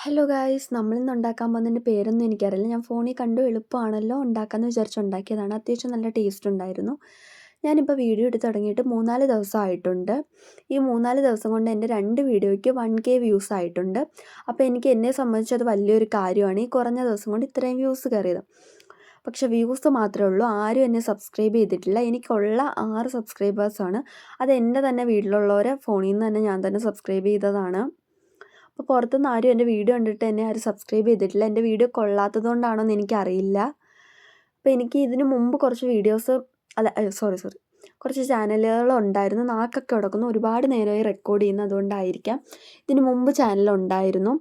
Hello guys, നമ്മളിന്ന് ഉണ്ടാക്കാൻ പോകുന്നതിൻ്റെ പേരൊന്നും എനിക്കറിയില്ല. ഞാൻ ഫോണിൽ കണ്ടു എളുപ്പമാണല്ലോ ഉണ്ടാക്കാമെന്ന് വിചാരിച്ച് ഉണ്ടാക്കിയതാണ്. അത്യാവശ്യം നല്ല ടേസ്റ്റ് ഉണ്ടായിരുന്നു. ഞാനിപ്പോൾ വീഡിയോ എടുത്ത് തുടങ്ങിയിട്ട് 3-4 ദിവസമായിട്ടുണ്ട്. ഈ 3-4 ദിവസം കൊണ്ട് എൻ്റെ 2 വീഡിയോയ്ക്ക് 1K വ്യൂസ് ആയിട്ടുണ്ട്. അപ്പോൾ എന്നെ സംബന്ധിച്ച് അത് വലിയൊരു കാര്യമാണ്. ഈ കുറഞ്ഞ ദിവസം കൊണ്ട് ഇത്രയും വ്യൂസ് കയറിയത്. പക്ഷേ വ്യൂസ് മാത്രമേ ഉള്ളൂ, ആരും എന്നെ സബ്സ്ക്രൈബ് ചെയ്തിട്ടില്ല. എനിക്കുള്ള 6 സബ്സ്ക്രൈബേഴ്സാണ്. അത് എൻ്റെ തന്നെ വീട്ടിലുള്ളവരെ ഫോണിൽ നിന്ന് തന്നെ ഞാൻ തന്നെ സബ്സ്ക്രൈബ് ചെയ്തതാണ്. അപ്പോൾ പുറത്തുനിന്ന് ആരും എൻ്റെ വീഡിയോ കണ്ടിട്ട് എന്നെ ആരും സബ്സ്ക്രൈബ് ചെയ്തിട്ടില്ല. എൻ്റെ വീഡിയോ കൊള്ളാത്തത് കൊണ്ടാണോ എന്ന് എനിക്കറിയില്ല. അപ്പോൾ എനിക്ക് ഇതിനു മുമ്പ് കുറച്ച് വീഡിയോസ് കുറച്ച് ചാനലുകളുണ്ടായിരുന്നു. നാക്കൊക്കെ ഉടക്കുന്നു, ഒരുപാട് നേരമായി റെക്കോർഡ് ചെയ്യുന്നത്, അതുകൊണ്ടായിരിക്കാം. ഇതിനു മുമ്പ് ചാനലുണ്ടായിരുന്നു.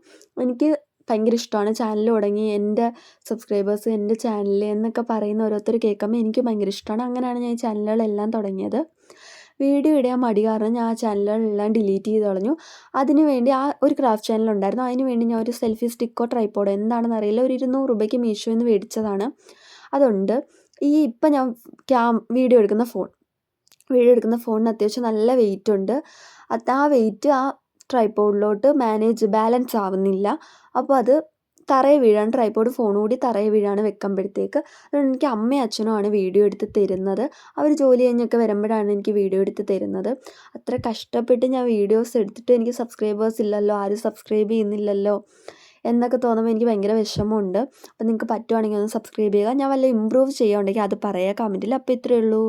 എനിക്ക് ഭയങ്കര ഇഷ്ടമാണ് ചാനൽ തുടങ്ങി എൻ്റെ സബ്സ്ക്രൈബേഴ്സ് എൻ്റെ ചാനൽ എന്നൊക്കെ പറയുന്ന ഓരോരുത്തർ കേൾക്കുമ്പോൾ എനിക്ക് ഭയങ്കര ഇഷ്ടമാണ്. അങ്ങനെയാണ് ഞാൻ ഈ ചാനലുകളെല്ലാം തുടങ്ങിയത്. വീഡിയോ ഇടാൻ മടി കാരണം ഞാൻ ആ ചാനലുകളെല്ലാം ഡിലീറ്റ് ചെയ്ത് കളഞ്ഞു. അതിന് വേണ്ടി ഒരു ക്രാഫ്റ്റ് ചാനലുണ്ടായിരുന്നു. അതിന് വേണ്ടി ഞാൻ ഒരു സെൽഫി സ്റ്റിക്കോ ട്രൈപ്പോഡോ എന്താണെന്ന് അറിയില്ല, ഒരു 200 രൂപയ്ക്ക് മീഷോയിൽ നിന്ന് മേടിച്ചതാണ്. അതുണ്ട്. ഇപ്പം ഞാൻ വീഡിയോ എടുക്കുന്ന ഫോണിന് അത്യാവശ്യം നല്ല വെയിറ്റ് ഉണ്ട്. ആ വെയിറ്റ് ആ ട്രൈപ്പോഡിലോട്ട് ബാലൻസ് ആവുന്നില്ല. അപ്പോൾ അത് തറയിൽ വീഴാണ്, ട്രൈപ്പോഡ് ഫോണും കൂടി തറയിൽ വീഴാണ് വെക്കുമ്പോഴത്തേക്ക്. അതുകൊണ്ട് എനിക്ക് അമ്മയും അച്ഛനും ആണ് വീഡിയോ എടുത്ത് തരുന്നത്. അവർ ജോലി കഴിഞ്ഞൊക്കെ വരുമ്പോഴാണ് എനിക്ക് വീഡിയോ എടുത്ത് തരുന്നത്. അത്ര കഷ്ടപ്പെട്ട് ഞാൻ വീഡിയോസ് എടുത്തിട്ട് എനിക്ക് സബ്സ്ക്രൈബേഴ്സ് ഇല്ലല്ലോ, ആരും സബ്സ്ക്രൈബ് ചെയ്യുന്നില്ലല്ലോ എന്നൊക്കെ തോന്നുമ്പോൾ എനിക്ക് ഭയങ്കര വിഷമമുണ്ട്. അപ്പോൾ നിങ്ങൾക്ക് പറ്റുവാണെങ്കിൽ ഒന്ന് സബ്സ്ക്രൈബ് ചെയ്യുക. ഞാൻ വല്ല ഇമ്പ്രൂവ് ചെയ്യുകയുണ്ടെങ്കിൽ അത് പറയുക കമൻറ്റിൽ. അപ്പോൾ ഇത്രയേ ഉള്ളൂ.